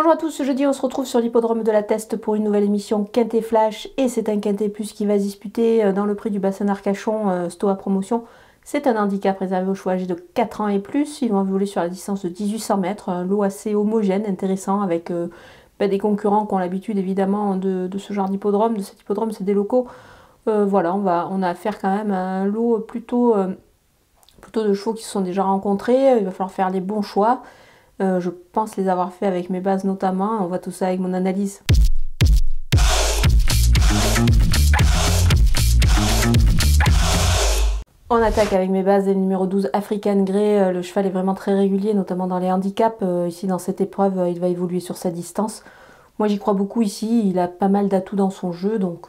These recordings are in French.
Bonjour à tous, ce jeudi on se retrouve sur l'hippodrome de la Teste pour une nouvelle émission Quintet Flash et c'est un Quintet Plus qui va se disputer dans le prix du bassin d'Arcachon, Stoa Promotion. C'est un handicap réservé aux chevaux âgés de 4 ans et plus, ils vont évoluer sur la distance de 1800 mètres, un lot assez homogène, intéressant avec des concurrents qui ont l'habitude évidemment de ce genre d'hippodrome, de cet hippodrome, c'est des locaux. Voilà, on a affaire quand même à un lot plutôt de chevaux qui se sont déjà rencontrés, il va falloir faire les bons choix. Je pense les avoir fait avec mes bases notamment. On voit tout ça avec mon analyse. On attaque avec mes bases et le numéro 12 African Grey. Le cheval est vraiment très régulier, notamment dans les handicaps. Ici, dans cette épreuve, il va évoluer sur sa distance. Moi, j'y crois beaucoup ici. Il a pas mal d'atouts dans son jeu, donc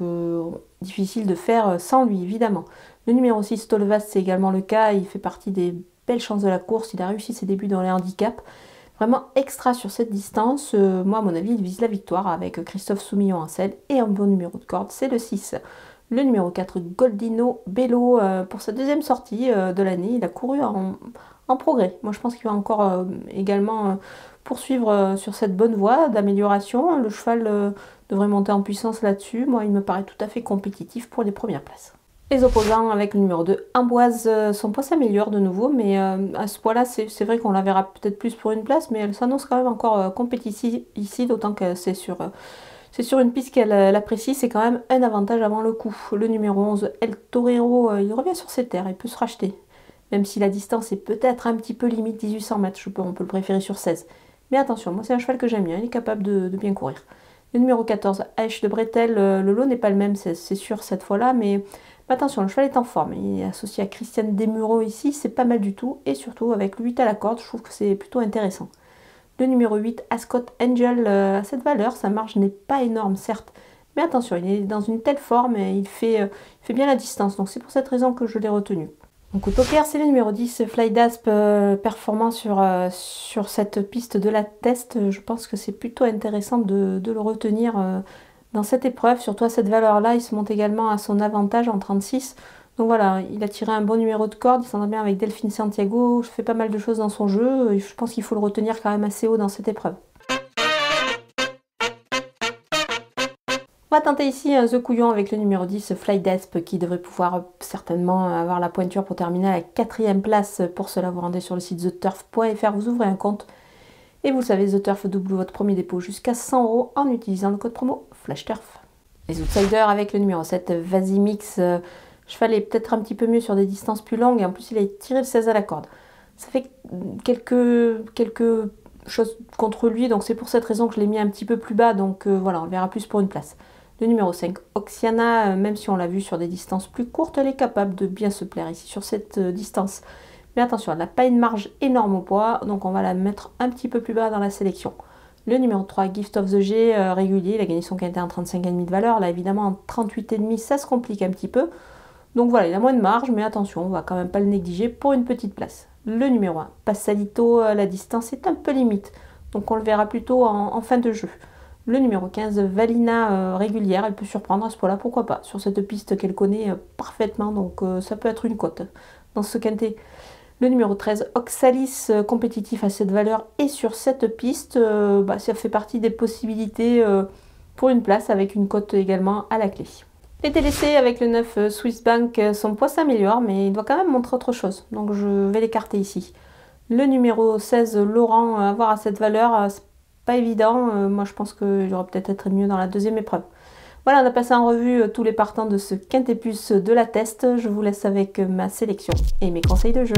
difficile de faire sans lui, évidemment. Le numéro 6 Tolvas, c'est également le cas. Il fait partie des belles chances de la course. Il a réussi ses débuts dans les handicaps. Vraiment extra sur cette distance. Moi, à mon avis, il vise la victoire avec Christophe Soumillon en selle et un bon numéro de corde, c'est le 6. Le numéro 4, Goldino Bello, pour sa deuxième sortie de l'année, il a couru en progrès. Moi, je pense qu'il va encore également poursuivre sur cette bonne voie d'amélioration. Le cheval devrait monter en puissance là-dessus. Moi, il me paraît tout à fait compétitif pour les premières places. Les opposants avec le numéro 2, Amboise, son poids s'améliore de nouveau, mais à ce poids-là, c'est vrai qu'on la verra peut-être plus pour une place, mais elle s'annonce quand même encore compétitive ici, d'autant que c'est sur une piste qu'elle apprécie, c'est quand même un avantage avant le coup. Le numéro 11, El Torero, il revient sur ses terres, il peut se racheter, même si la distance est peut-être un petit peu limite 1800 mètres, on peut le préférer sur 16. Mais attention, moi c'est un cheval que j'aime bien, il est capable de bien courir. Le numéro 14, H de Bretel, le lot n'est pas le même, c'est sûr cette fois-là, mais attention, le cheval est en forme. Il est associé à Christiane Desmureaux ici, c'est pas mal du tout. Et surtout, avec le 8 à la corde, je trouve que c'est plutôt intéressant. Le numéro 8, Ascot Angel, à cette valeur, sa marge n'est pas énorme, certes. Mais attention, il est dans une telle forme et il fait bien la distance. Donc c'est pour cette raison que je l'ai retenu. Donc au poker, c'est le numéro 10, Fly Dasp, performant sur cette piste de la Teste. Je pense que c'est plutôt intéressant de le retenir dans cette épreuve. Surtout à cette valeur-là, il se monte également à son avantage en 36. Donc voilà, il a tiré un bon numéro de corde, il s'entend bien avec Delphine Santiago, je fais pas mal de choses dans son jeu. Je pense qu'il faut le retenir quand même assez haut dans cette épreuve. On va tenter ici un The Couillon avec le numéro 10, Fly Dasp, qui devrait pouvoir certainement avoir la pointure pour terminer à la 4e place. Pour cela, vous rendez sur le site theturf.fr, vous ouvrez un compte. Et vous le savez, The Turf double votre premier dépôt jusqu'à 100 € en utilisant le code promo FlashTurf. Les outsiders avec le numéro 7, Vasimix. Cheval est peut-être un petit peu mieux sur des distances plus longues et en plus il a tiré le 16 à la corde. Ça fait quelques choses contre lui, donc c'est pour cette raison que je l'ai mis un petit peu plus bas, donc voilà, on le verra plus pour une place. Le numéro 5, Oxiana, même si on l'a vu sur des distances plus courtes, elle est capable de bien se plaire ici sur cette distance. Mais attention, elle n'a pas une marge énorme au poids, donc on va la mettre un petit peu plus bas dans la sélection. Le numéro 3, Gift of the G, régulier, il a gagné son quintet en 35,5 de valeur. Là, évidemment, en 38,5, ça se complique un petit peu. Donc voilà, il a moins de marge, mais attention, on va quand même pas le négliger pour une petite place. Le numéro 1, Passalito, la distance est un peu limite, donc on le verra plutôt en fin de jeu. Le numéro 15, Valina, régulière, elle peut surprendre à ce point-là, pourquoi pas, sur cette piste qu'elle connaît parfaitement, donc ça peut être une cote dans ce quintet. Le numéro 13, Oxalis, compétitif à cette valeur et sur cette piste, ça fait partie des possibilités pour une place avec une cote également à la clé. Les délaissés avec le 9, Swiss Bank, son poids s'améliore mais il doit quand même montrer autre chose, donc je vais l'écarter ici. Le numéro 16, Laurent, avoir à cette valeur, c'est pas évident, moi je pense qu'il aurait peut-être être mieux dans la deuxième épreuve. Voilà, on a passé en revue tous les partants de ce Quintet Plus de la Teste. Je vous laisse avec ma sélection et mes conseils de jeu.